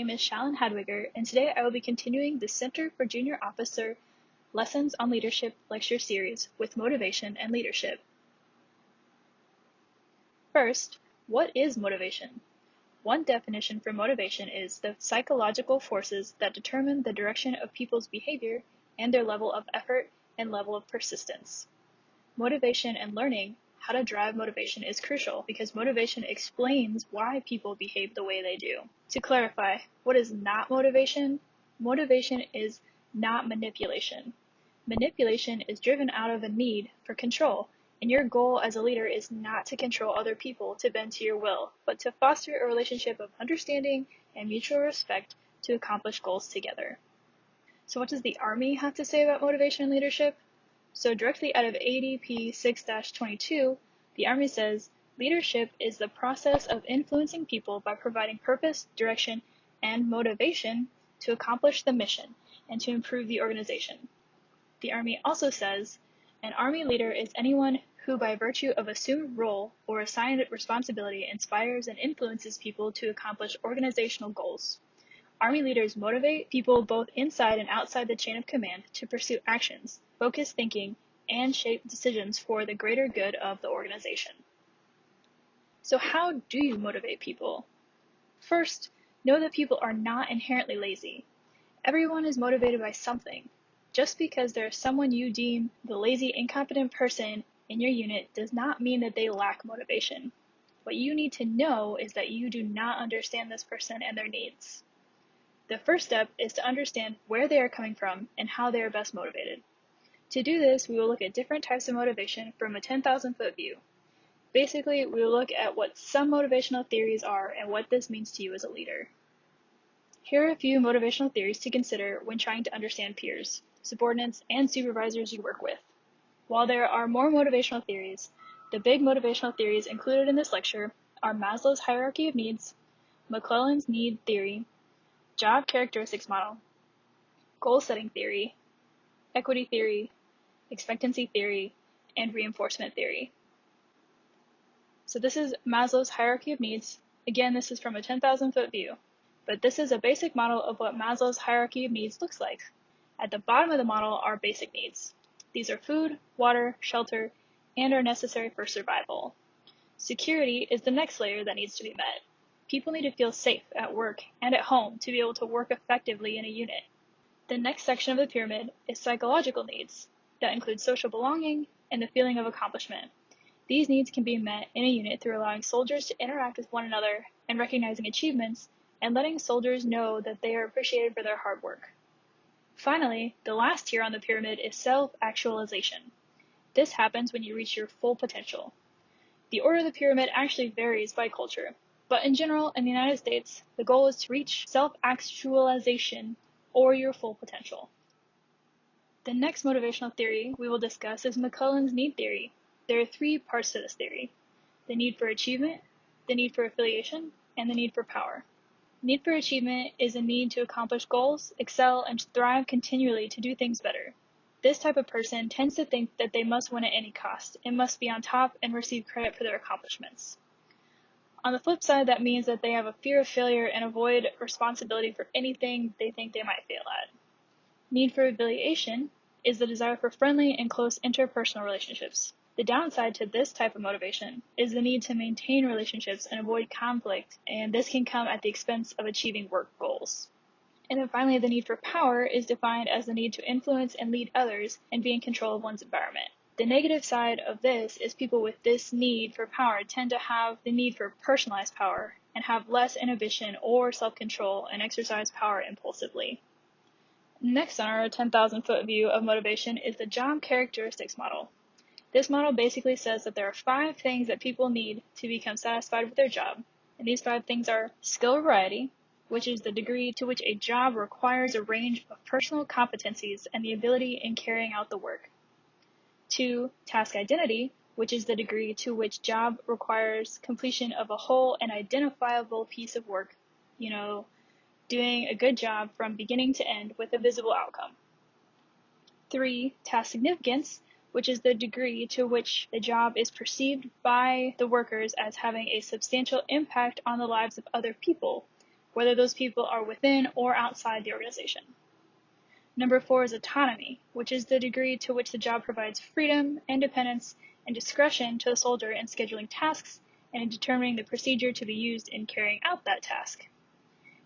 name is Shallen Hadwiger, and today I will be continuing the Center for Junior Officer Lessons on Leadership lecture series with motivation and leadership. First, what is motivation? One definition for motivation is the psychological forces that determine the direction of people's behavior and their level of effort and level of persistence. Motivation and learning how to drive motivation is crucial because motivation explains why people behave the way they do. To clarify, what is not motivation? Motivation is not manipulation. Manipulation is driven out of a need for control, and your goal as a leader is not to control other people to bend to your will, but to foster a relationship of understanding and mutual respect to accomplish goals together. So what does the Army have to say about motivation and leadership? So directly out of ADP 6-22, the Army says, leadership is the process of influencing people by providing purpose, direction, and motivation to accomplish the mission and to improve the organization. The Army also says, an Army leader is anyone who by virtue of assumed role or assigned responsibility inspires and influences people to accomplish organizational goals. Army leaders motivate people both inside and outside the chain of command to pursue actions, focus thinking, and shape decisions for the greater good of the organization. So how do you motivate people? First, know that people are not inherently lazy. Everyone is motivated by something. Just because there is someone you deem the lazy, incompetent person in your unit does not mean that they lack motivation. What you need to know is that you do not understand this person and their needs. The first step is to understand where they are coming from and how they are best motivated. To do this, we will look at different types of motivation from a 10,000-foot view. Basically, we will look at what some motivational theories are and what this means to you as a leader. Here are a few motivational theories to consider when trying to understand peers, subordinates, and supervisors you work with. While there are more motivational theories, the big motivational theories included in this lecture are Maslow's hierarchy of needs, McClellan's need theory, job characteristics model, goal-setting theory, equity theory, expectancy theory, and reinforcement theory. So this is Maslow's hierarchy of needs. Again, this is from a 10,000-foot view, but this is a basic model of what Maslow's hierarchy of needs looks like. At the bottom of the model are basic needs. These are food, water, shelter, and are necessary for survival. Security is the next layer that needs to be met. People need to feel safe at work and at home to be able to work effectively in a unit. The next section of the pyramid is psychological needs that include social belonging and the feeling of accomplishment. These needs can be met in a unit through allowing soldiers to interact with one another and recognizing achievements and letting soldiers know that they are appreciated for their hard work. Finally, the last tier on the pyramid is self-actualization. This happens when you reach your full potential. The order of the pyramid actually varies by culture. But in general, in the United States, the goal is to reach self-actualization or your full potential. The next motivational theory we will discuss is McClellan's need theory. There are three parts to this theory: the need for achievement, the need for affiliation, and the need for power. Need for achievement is a need to accomplish goals, excel, and thrive continually to do things better. This type of person tends to think that they must win at any cost and must be on top and receive credit for their accomplishments. On the flip side, that means that they have a fear of failure and avoid responsibility for anything they think they might fail at. Need for affiliation is the desire for friendly and close interpersonal relationships. The downside to this type of motivation is the need to maintain relationships and avoid conflict, and this can come at the expense of achieving work goals. And then finally, the need for power is defined as the need to influence and lead others and be in control of one's environment. The negative side of this is people with this need for power tend to have the need for personalized power and have less inhibition or self-control and exercise power impulsively. Next on our 10,000-foot view of motivation is the job characteristics model. This model basically says that there are 5 things that people need to become satisfied with their job, and these 5 things are skill variety, which is the degree to which a job requires a range of personal competencies and the ability in carrying out the work. 2, task identity, which is the degree to which job requires completion of a whole and identifiable piece of work, doing a good job from beginning to end with a visible outcome. 3, task significance, which is the degree to which the job is perceived by the workers as having a substantial impact on the lives of other people, whether those people are within or outside the organization. Number 4 is autonomy, which is the degree to which the job provides freedom, independence, and discretion to the soldier in scheduling tasks and in determining the procedure to be used in carrying out that task.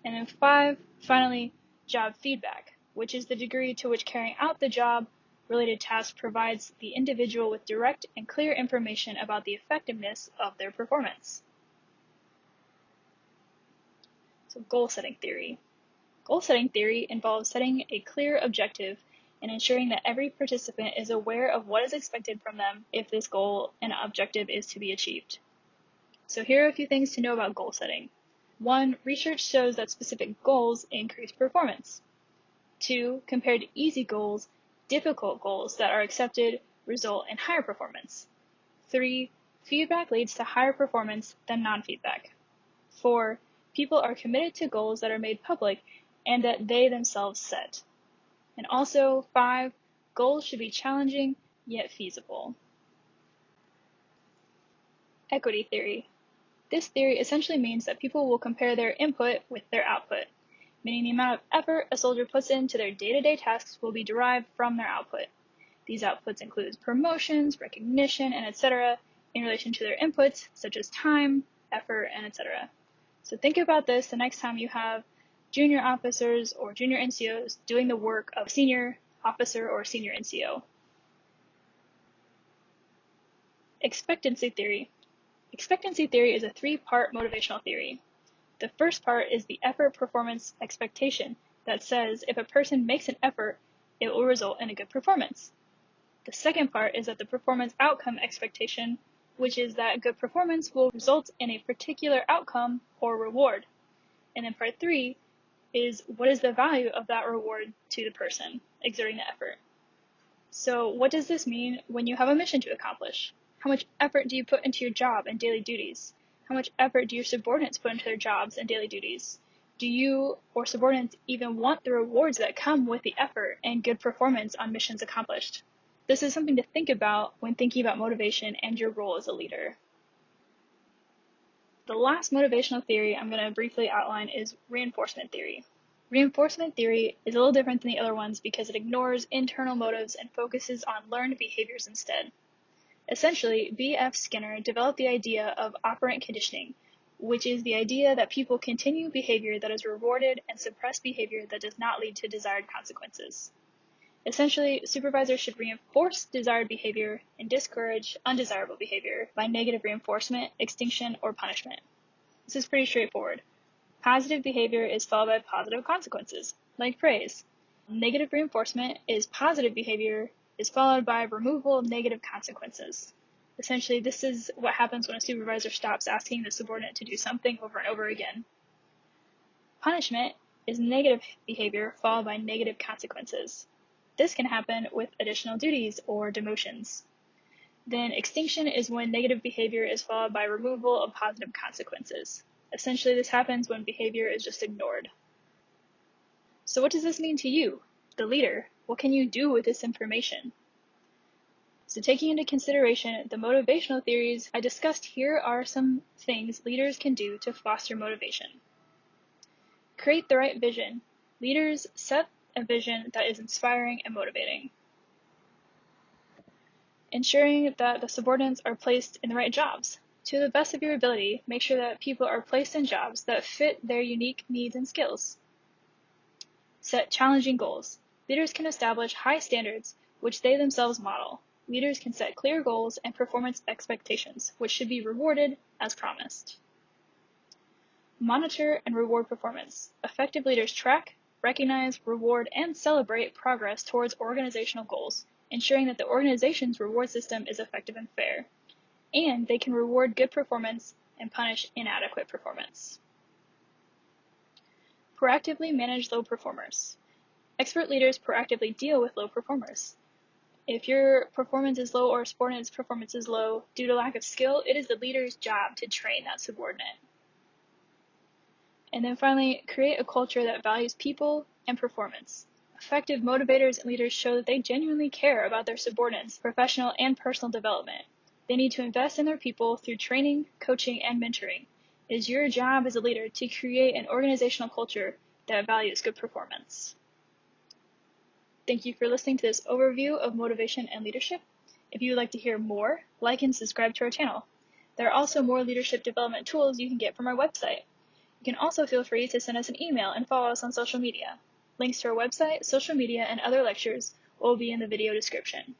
And then 5, finally, job feedback, which is the degree to which carrying out the job-related task provides the individual with direct and clear information about the effectiveness of their performance. So goal-setting theory. Goal-setting theory involves setting a clear objective and ensuring that every participant is aware of what is expected from them if this goal and objective is to be achieved. So here are a few things to know about goal setting. 1, research shows that specific goals increase performance. 2, compared to easy goals, difficult goals that are accepted result in higher performance. 3, feedback leads to higher performance than non-feedback. 4, people are committed to goals that are made public and that they themselves set. And also 5, goals should be challenging yet feasible. Equity theory. This theory essentially means that people will compare their input with their output, meaning the amount of effort a soldier puts into their day-to-day tasks will be derived from their output. These outputs include promotions, recognition, and etc. in relation to their inputs, such as time, effort, and etc. So think about this the next time you have junior officers or junior NCOs doing the work of senior officer or senior NCO. Expectancy theory. Expectancy theory is a 3-part motivational theory. The first part is the effort performance expectation that says if a person makes an effort, it will result in a good performance. The second part is that the performance outcome expectation, which is that good performance will result in a particular outcome or reward. And then part 3 is what is the value of that reward to the person exerting the effort. So what does this mean when you have a mission to accomplish? How much effort do you put into your job and daily duties? How much effort do your subordinates put into their jobs and daily duties? Do you or subordinates even want the rewards that come with the effort and good performance on missions accomplished? This is something to think about when thinking about motivation and your role as a leader. The last motivational theory I'm going to briefly outline is reinforcement theory. Reinforcement theory is a little different than the other ones because it ignores internal motives and focuses on learned behaviors instead. Essentially, B.F. Skinner developed the idea of operant conditioning, which is the idea that people continue behavior that is rewarded and suppress behavior that does not lead to desired consequences. Essentially, supervisors should reinforce desired behavior and discourage undesirable behavior by negative reinforcement, extinction, or punishment. This is pretty straightforward. Positive behavior is followed by positive consequences, like praise. Negative reinforcement is positive behavior is followed by removal of negative consequences. Essentially, this is what happens when a supervisor stops asking the subordinate to do something over and over again. Punishment is negative behavior followed by negative consequences. This can happen with additional duties or demotions. Then extinction is when negative behavior is followed by removal of positive consequences. Essentially, this happens when behavior is just ignored. So what does this mean to you, the leader? What can you do with this information? So taking into consideration the motivational theories I discussed, here are some things leaders can do to foster motivation. Create the right vision. Leaders set a vision that is inspiring and motivating. Ensuring that the subordinates are placed in the right jobs. To the best of your ability, make sure that people are placed in jobs that fit their unique needs and skills. Set challenging goals. Leaders can establish high standards, which they themselves model. Leaders can set clear goals and performance expectations, which should be rewarded as promised. Monitor and reward performance. Effective leaders track, recognize, reward, and celebrate progress towards organizational goals, ensuring that the organization's reward system is effective and fair, and they can reward good performance and punish inadequate performance. Proactively manage low performers. Expert leaders proactively deal with low performers. If your performance is low or a subordinate's performance is low due to lack of skill, it is the leader's job to train that subordinate. And then finally, create a culture that values people and performance. Effective motivators and leaders show that they genuinely care about their subordinates' professional and personal development. They need to invest in their people through training, coaching, and mentoring. It is your job as a leader to create an organizational culture that values good performance. Thank you for listening to this overview of motivation and leadership. If you would like to hear more, like and subscribe to our channel. There are also more leadership development tools you can get from our website. You can also feel free to send us an email and follow us on social media. Links to our website, social media, and other lectures will be in the video description.